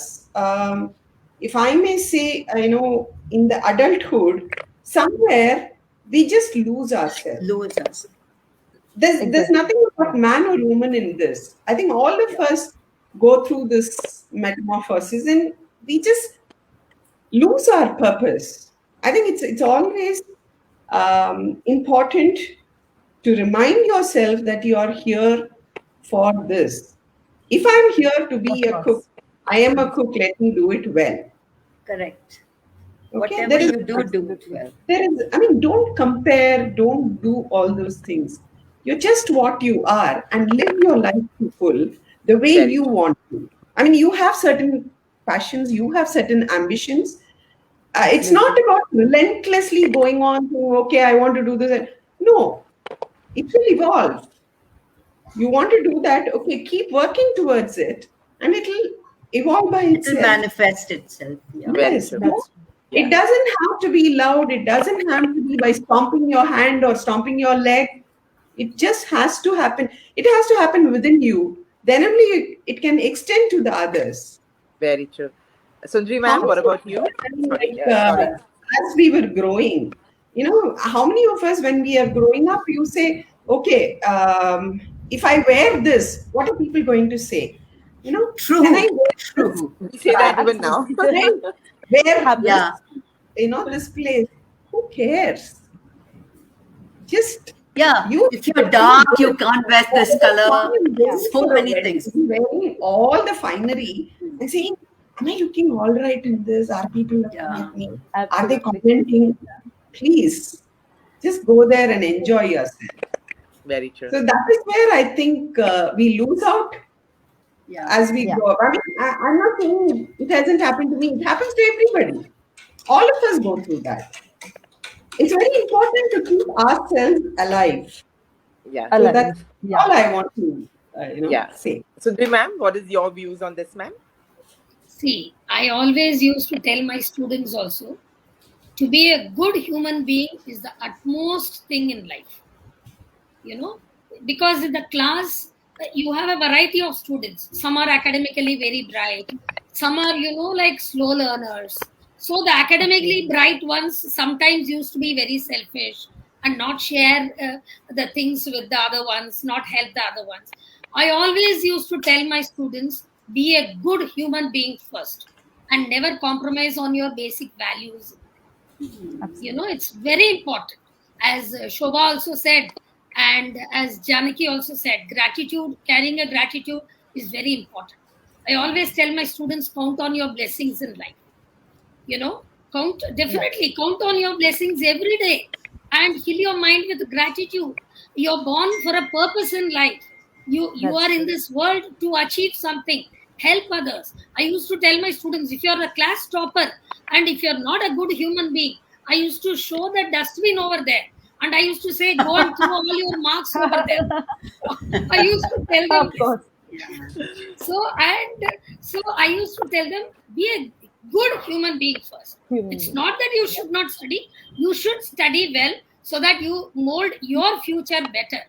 if I may say, in the adulthood, somewhere we just lose ourselves. Lose us. There's Exactly. nothing about man or woman in this. I think all of us go through this metamorphosis and we just lose our purpose. I think it's always important to remind yourself that you are here for this. If I'm here to be Of a cook, course. I am a cook. Let me do it well. Correct. Okay, Whatever there is you do it well. don't compare, don't do all those things. You're just what you are and live your life to full the way Very you want to. I mean, you have certain passions, you have certain ambitions. It's not about relentlessly going on to, okay, I want to do this. No, it will evolve. You want to do that, okay, keep working towards it and it'll evolve by It will itself. manifest itself. Yeah. Very Yes, true. That's Yeah. it doesn't have to be loud. It doesn't have to be by stomping your hand or stomping your leg. It just has to happen. It has to happen within you. Then only it can extend to the others. Very true. Sundri ma'am, what about you? Sorry, sorry. As we were growing, how many of us, when we are growing up, you say, okay, if I wear this, what are people going to say? True. Can I wear True. We say that even now. this? Wear Yeah. this place? Who cares? Just Yeah. You- If you're dark, you can't wear this color. So for a many wedding, things. wearing all the finery and saying, am I looking all right in this? Are people looking Yeah. at me? Are they absolutely. commenting? Please, just go there and enjoy yourself. Very true. So that is where I think we lose out Yeah. as we Yeah. grow up. I mean, I'm not saying it hasn't happened to me. It happens to everybody. All of us go through that. It's very important to keep ourselves alive. Yeah. So Alive. that's Yeah. all I want to, Yeah. say. Sundri ma'am, what is your views on this, ma'am? See, I always used to tell my students also to be a good human being is the utmost thing in life. Because in the class, you have a variety of students. Some are academically very bright, some are, like slow learners. So the academically bright ones sometimes used to be very selfish and not share the things with the other ones, not help the other ones. I always used to tell my students, be a good human being first and never compromise on your basic values. It's very important. As Shobha also said, and as Janaki also said, carrying a gratitude is very important. I always tell my students, count on your blessings in life. Count on your blessings every day and fill your mind with gratitude. You're born for a purpose in life. You That's are in true. this world to achieve something, help others. I used to tell my students, if you're a class topper and if you're not a good human being, I used to show the dustbin over there and I used to say, go and throw all your marks over there. I used to tell them Of this. course. So I used to tell them, be a good human being first. Human It's being. not that you should not study. You should study well so that you mold your future better.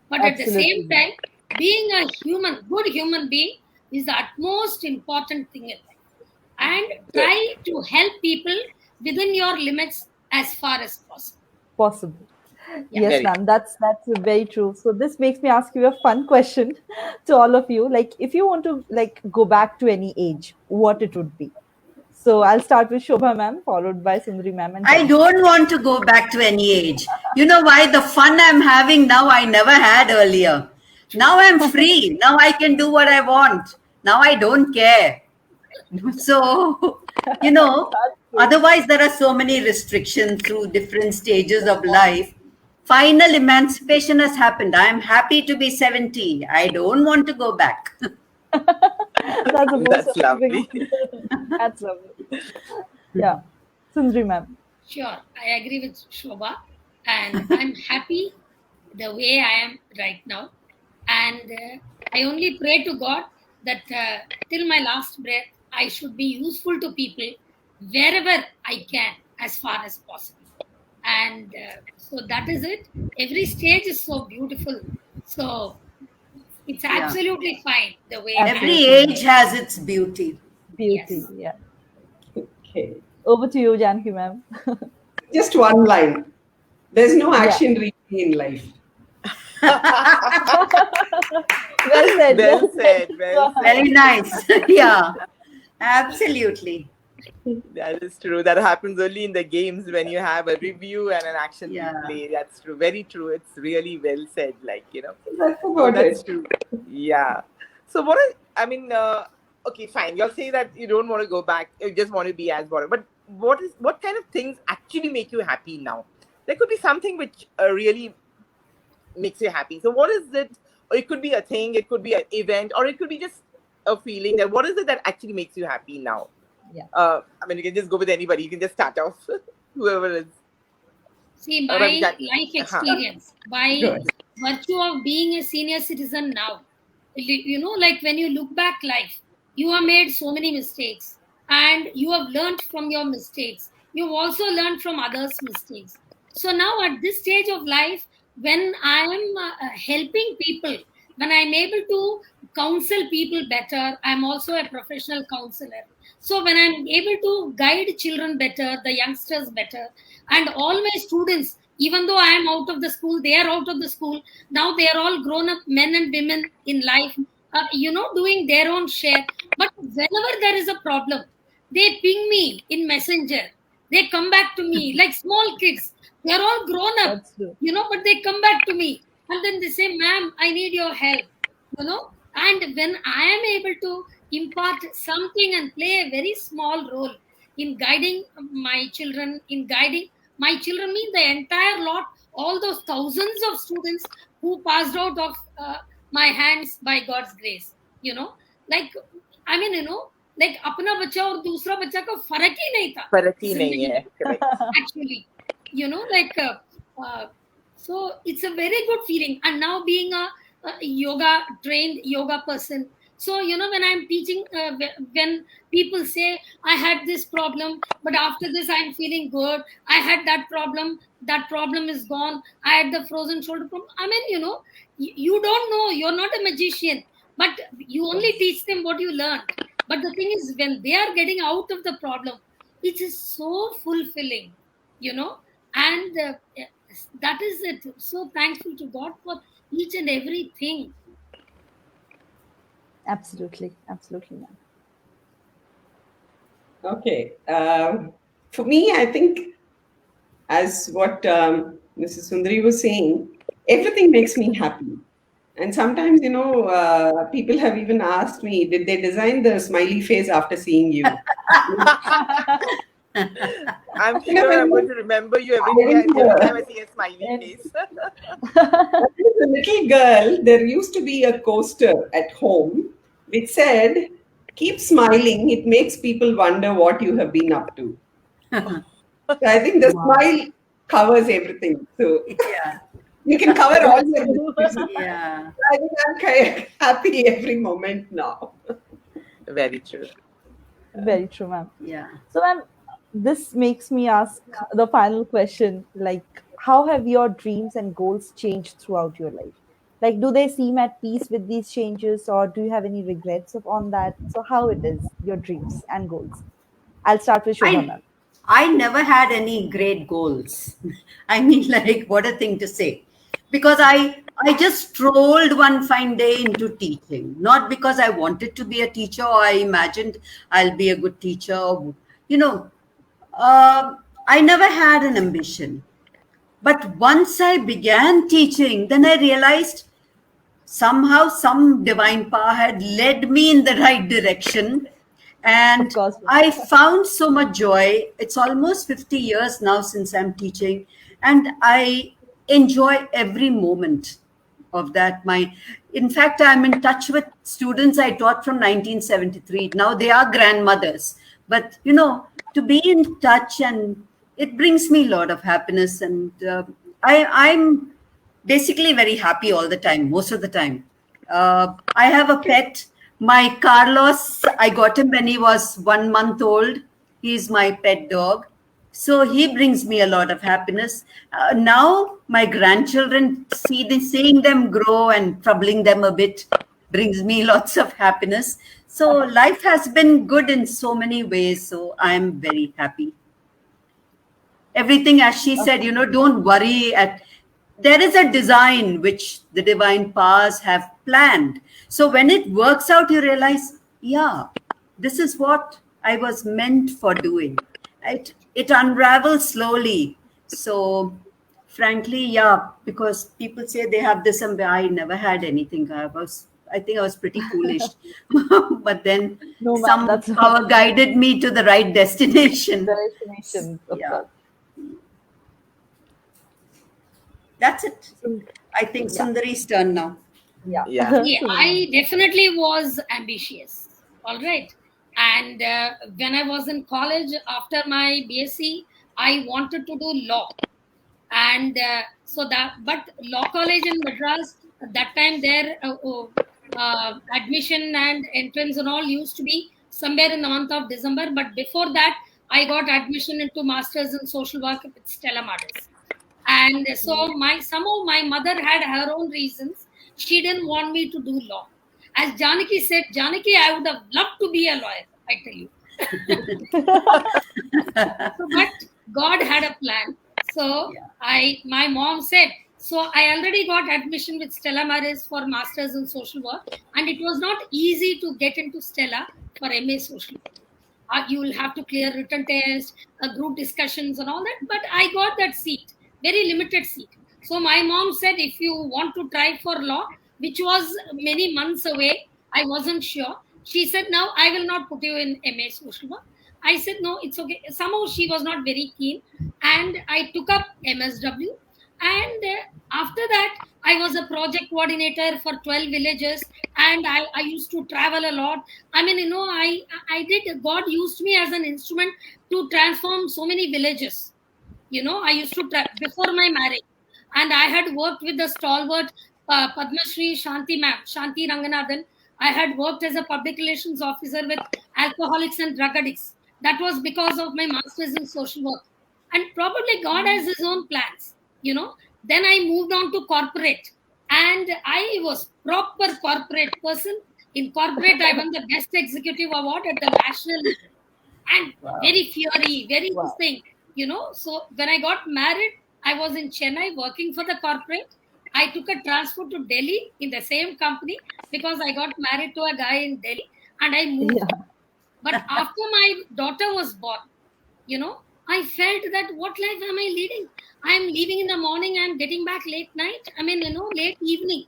But at the same Absolutely. time, being a good human being is the utmost important thing in life. And try to help people within your limits as far as possible. possible. Yeah. Yes, Very ma'am. That's very true. So this makes me ask you a fun question to all of you. Like, if you want to like go back to any age, what it would be? So I'll start with Shobha ma'am, followed by Sundari ma'am and I Tanvi. don't want to go back to any age. You know why? The fun I'm having now, I never had earlier. Now I'm free. Now I can do what I want. Now I don't care. So, otherwise, there are so many restrictions through different stages of life. Final emancipation has happened. I am happy to be 70. I don't want to go back. That's the most That's amazing. lovely. That's lovely. Yeah, Sundari ma'am. Sure, I agree with Shobha, and I'm happy the way I am right now. And I only pray to God that till my last breath, I should be useful to people wherever I can, as far as possible. And so that is it. Every stage is so beautiful. So it's Yeah. absolutely fine the way Every age has its beauty. Beauty. Yes. Yeah. Okay. Over to you, Janki ma'am. Just one line. There's no Yeah. action really in life. Well said. Well said. Well said. Very nice. Yeah, absolutely. That is true. That happens only in the games when you have a review and an action Yeah. replay. That's true. Very true. It's really well said. That's about That's it. true. Yeah. So okay, fine. You'll say that you don't want to go back. You just want to be as boring. But what kind of things actually make you happy now? There could be something which really makes you happy. So what is it? Or it could be a thing. It could be an event, or it could be just a feeling. That what is it that actually makes you happy now? Yeah. You can just go with anybody. You can just start off, whoever is. See, Or my that- life experience, by Good. virtue of being a senior citizen now, like when you look back life, you have made so many mistakes and you have learned from your mistakes. You've also learned from others' mistakes. So now at this stage of life, when I am helping people, when I'm able to counsel people better, I'm also a professional counselor. So when I'm able to guide children better, the youngsters better, and all my students, even though I am out of the school, they are out of the school. Now they are all grown up men and women in life, doing their own share. But whenever there is a problem, they ping me in Messenger. They come back to me like small kids. They are all grown up, That's true. but they come back to me and then they say, "Ma'am, I need your help." And when I am able to impart something and play a very small role in guiding my children, mean the entire lot, all those thousands of students who passed out of my hands by God's grace, like like अपना बच्चा और दूसरा बच्चा का फर्क ही नहीं था फर्क ही नहीं जिंदगी है. में, Correct. actually, so it's a very good feeling. And now being a trained yoga person, so when I'm teaching, when people say I had this problem, but after this I'm feeling good, I had that problem is gone, I had the frozen shoulder problem. You don't know, you're not a magician, but you only teach them what you learned. But the thing is, when they are getting out of the problem, it is so fulfilling, and that is it. So thankful to God for each and everything. Absolutely. Absolutely, ma'am. Okay. For me, I think, as what Mrs. Sundari was saying, everything makes me happy. And sometimes, people have even asked me, did they design the smiley face after seeing you? I'm sure I'm going to remember you every time I see a smiley face. As a little girl, there used to be a coaster at home which said, "Keep smiling, it makes people wonder what you have been up to." So I think the smile covers everything. So Yeah. you can cover all your mistakes. Yeah. I think I'm kind of happy every moment now. Very true. Very true, ma'am. Yeah. So, ma'am, this makes me ask the final question, like, how have your dreams and goals changed throughout your life? Like, do they seem at peace with these changes, or do you have any regrets on that? So how it is, your dreams and goals? I'll start with Shobha, I ma'am. I never had any great goals. I mean, like, what a thing to say. Because I just strolled one fine day into teaching, not because I wanted to be a teacher or I imagined I'll be a good teacher. Or, you know, I never had an ambition. But once I began teaching, then I realized somehow some divine power had led me in the right direction, Of and course. I found so much joy. It's almost 50 years now since I'm teaching, and I enjoy every moment of that. My In fact, I'm in touch with students I taught from 1973. Now they are grandmothers, but to be in touch, and it brings me a lot of happiness. And I'm basically very happy all the time, most of the time. I have a pet. My Carlos, I got him when he was 1 month old. He's my pet dog. So he brings me a lot of happiness. Now my grandchildren, seeing them grow and troubling them a bit brings me lots of happiness. So life has been good in so many ways. So I'm very happy. Everything, as she said, don't worry. There is a design which the divine powers have planned. So when it works out, you realize, yeah, this is what I was meant for doing. It unravels slowly. So frankly, yeah, because people say they have this, and I never had anything. I think I was pretty foolish. But then No, ma'am, some that's power guided me to the right destination. destinations, of Yeah. course. That's it. I think Yeah. Sundari's turn now. Yeah. Yeah. Yeah, I definitely was ambitious. All right. And when I was in college, after my BSc, I wanted to do law. And but law college in Madras, at that time, their admission and entrance and all used to be somewhere in the month of December. But before that, I got admission into Masters in Social Work with Stella Maris. And so somehow my mother had her own reasons. She didn't want me to do law. As Janaki said, Janaki, I would have loved to be a lawyer, I tell you. But God had a plan. So my mom said, so I already got admission with Stella Maris for Masters in Social Work, and it was not easy to get into Stella for MA Social Work. You will have to clear written test, group discussions and all that. But I got that seat, very limited seat. So my mom said, if you want to try for law, which was many months away, I wasn't sure. She said, now I will not put you in MA Social Work. I said, no, it's okay. Somehow she was not very keen. And I took up MSW. And after that, I was a project coordinator for 12 villages. And I used to travel a lot. I mean, I did, God used me as an instrument to transform so many villages. I used to, before my marriage. And I had worked with the stalwart Padma Shri Shanti ma'am, Shanti Ranganathan. I had worked as a public relations officer with alcoholics and drug addicts. That was because of my master's in social work. And probably God has his own plans, Then I moved on to corporate. And I was proper corporate person. In corporate, I won the best executive award at the national level. And very fiery, very thing, So when I got married, I was in Chennai working for the corporate. I took a transfer to Delhi in the same company because I got married to a guy in Delhi and I moved. Yeah. But after my daughter was born, I felt that what life am I leading? I am leaving in the morning and getting back late night. I mean, late evening.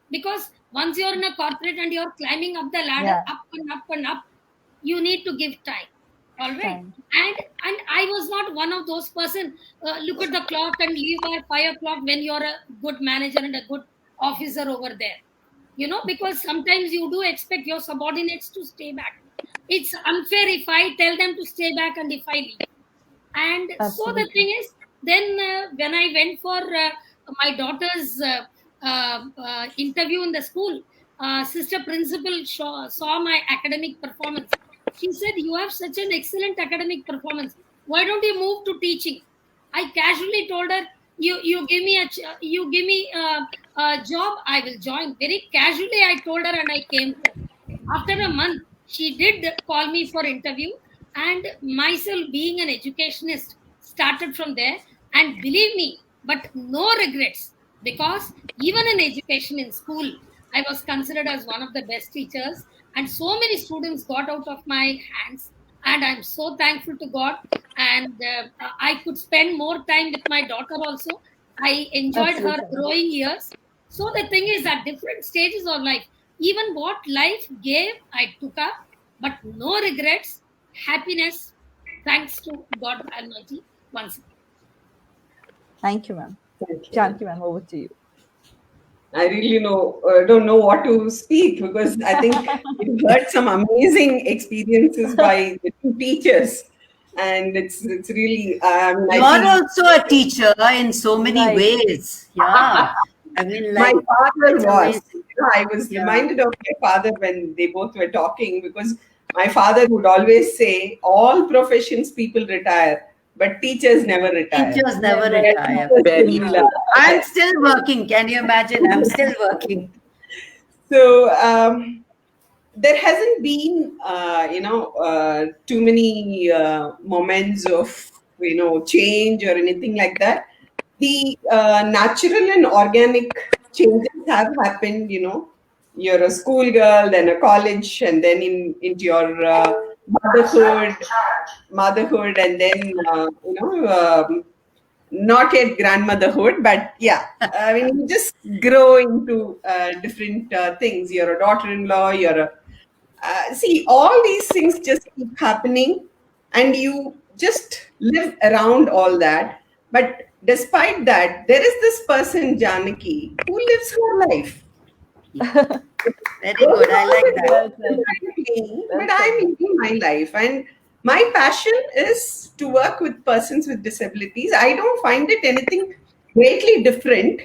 Because once you're in a corporate and you're climbing up the ladder, up and up and up, you need to give time. All right. And I was not one of those person, look at the clock and leave by 5 o'clock when you're a good manager and a good officer over there. Because sometimes you do expect your subordinates to stay back. It's unfair if I tell them to stay back and if I leave. And so the thing is, then when I went for my daughter's interview in the school, sister principal saw my academic performance. She said, you have such an excellent academic performance. Why don't you move to teaching? I casually told her, you give me a job, I will join. Very casually I told her and I came home. After a month, she did call me for interview. And myself being an educationist started from there. And believe me, but no regrets, because even in education in school, I was considered as one of the best teachers, and so many students got out of my hands. And I'm so thankful to God. And I could spend more time with my daughter also. I enjoyed her Absolutely. growing years. So the thing is, at different stages of life, even what life gave, I took up, but no regrets, happiness, thanks to God Almighty once again. Thank you, ma'am. Thank you. Janki, ma'am, over to you. I really don't know what to speak, because I think we've heard some amazing experiences by the two teachers, and it's really You are also a teacher in so many Right. ways. Yeah. I mean, my like, father it's was. amazing. I was Yeah. reminded of my father when they both were talking, because my father would always say, all professions people retire, but teachers never retire. Teachers never Never. retire. Very Still, true. I'm still working. Can you imagine? I'm still working. So there hasn't been, too many moments of, change or anything like that. The natural and organic changes have happened. You're a schoolgirl, then a college, and then into your motherhood, and then not yet grandmotherhood, but yeah, I mean, you just grow into different things. You're a daughter-in-law. You're a see, all these things just keep happening, and you just live around all that. But despite that, there is this person, Janaki, who lives her life. Very good. I like that. Well said. But I'm living my life, and my passion is to work with persons with disabilities. I don't find it anything greatly different.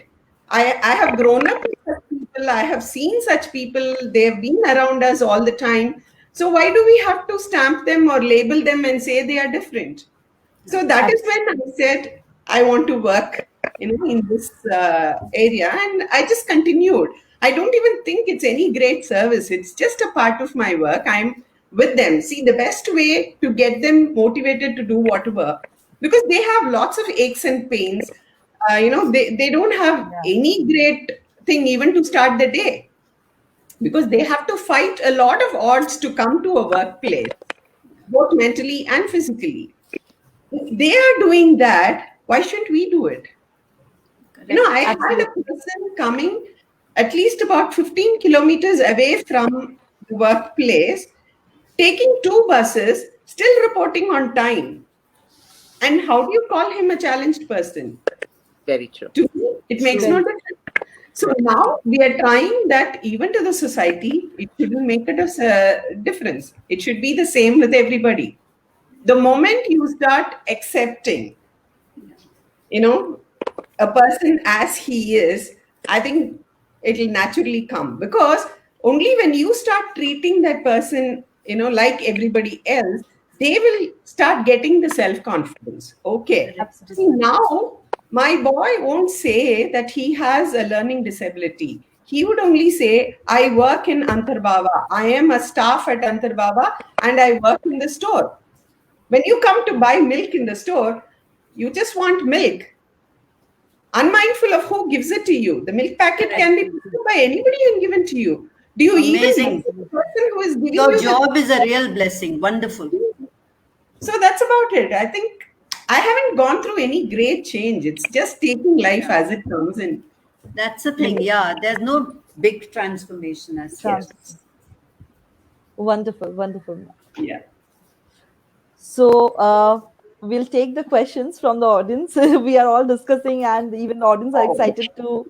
I have grown up with such people. I have seen such people. They have been around us all the time. So why do we have to stamp them or label them and say they are different? So that is when I said I want to work, in this area, and I just continued. I don't even think it's any great service. It's just a part of my work. I'm with them. See, the best way to get them motivated to do whatever, because they have lots of aches and pains. They don't have any great thing even to start the day, because they have to fight a lot of odds to come to a workplace, both mentally and physically. If they are doing that, why shouldn't we do it? I had a person coming at least about 15 kilometers away from the workplace, taking two buses, still reporting on time. And how do you call him a challenged person? Very true. To me, it makes no difference. So now we are trying that even to the society, it shouldn't make it a difference. It should be the same with everybody. The moment you start accepting, a person as he is, I think it'll naturally come, because only when you start treating that person, like everybody else, they will start getting the self-confidence. Okay. See, now my boy won't say that he has a learning disability. He would only say, I work in Antarbhava. I am a staff at Antarbhava and I work in the store. When you come to buy milk in the store, you just want milk, unmindful of who gives it to you. The milk packet can be picked up by anybody and given to you. Do you Amazing. even know the person who is giving Your you job is a real blessing. Wonderful. So that's about it. I think I haven't gone through any great change. It's just taking life as it comes in. That's the thing. Yeah. There's no big transformation as such. Wonderful, wonderful. Yeah. So we'll take the questions from the audience. We are all discussing, and even the audience are excited to,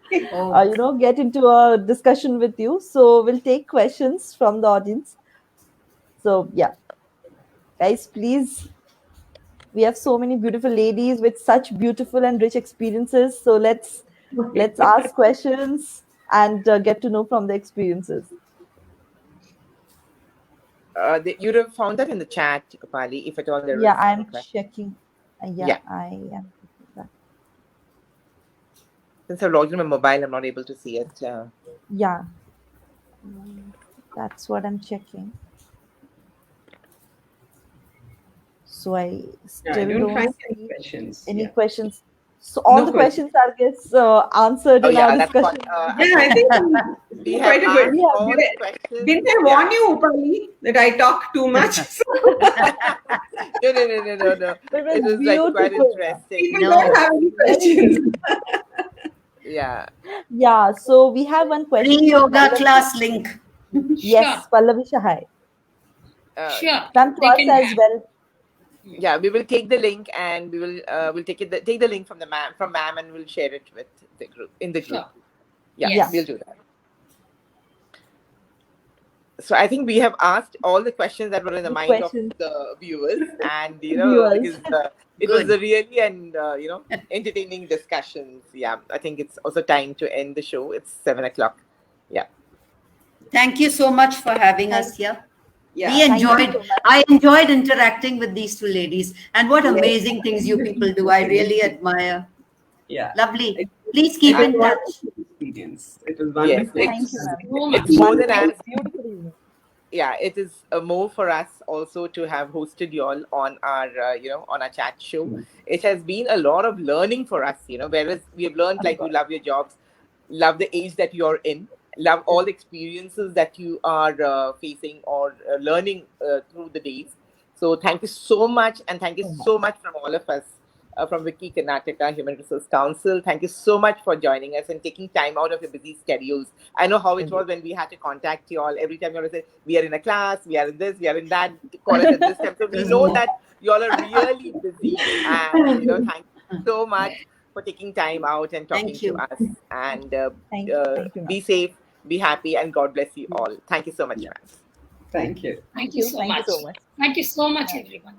get into a discussion with you. So we'll take questions from the audience. So yeah, guys, please. We have so many beautiful ladies with such beautiful and rich experiences. So let's ask questions and get to know from the experiences. You'd have found that in the chat, Upali, if at all there Yeah, is. I'm Okay. checking. I am. Since I've logged in my mobile, I'm not able to see it. Yeah, that's what I'm checking. So I Yeah, I still don't don't find any see questions. any Yeah. questions. So all No the questions. questions are answered Oh in our yeah, that's what discussion. Yeah, I think we have quite a good. asked all the questions. Didn't I Yeah. warn you, Upali, that I talk too much? No. It was like quite beautiful. interesting. People No. don't have any questions. Yeah. Yeah, so we have one question. Free from yoga Pallavi. class link. Yes, Pallavi Shahai. Sure. Ma'am, to They us can as have. well. Yeah, we will take the link and we'll take the link from ma'am and we'll share it with the group in the group. Sure. Yeah, Yes. we'll do that. So I think we have asked all the questions that were in the mind Questions. of the viewers, and Viewers. because it was Good. a really and entertaining discussions. Yeah, I think it's also time to end the show. It's 7:00. Yeah. Thank you so much for having us here. Yeah. We Thank you enjoyed. so much. I enjoyed interacting with these two ladies, and what amazing things you people do. I really admire. Yeah. Lovely. Please keep It in was touch. an experience. It was Yes, wonderful. Thank you, ma'am. So much. it's more than us. Beautiful evening. Yeah, it is more for us also to have hosted you all on our on our chat show. It has been a lot of learning for us, whereas we have learned like you love your jobs, love the age that you're in, love all the experiences that you are facing or learning through the days. So thank you so much, and thank you so much from all of us from Wiki Karnataka Human Resource Council. Thank you so much for joining us and taking time out of your busy schedules. I know how it was when we had to contact you all. Every time you all say, we are in a class, we are in this, we are in that, call us at this time. So we know that you all are really busy. And, thank you so much for taking time out and talking Thank you. to us. And Thank you, be ma'am. safe, be happy, and God bless you all. Thank you so much, Yeah. ma'am. Thank you. Thank you so Thank you much. so much. Thank you so much, everyone.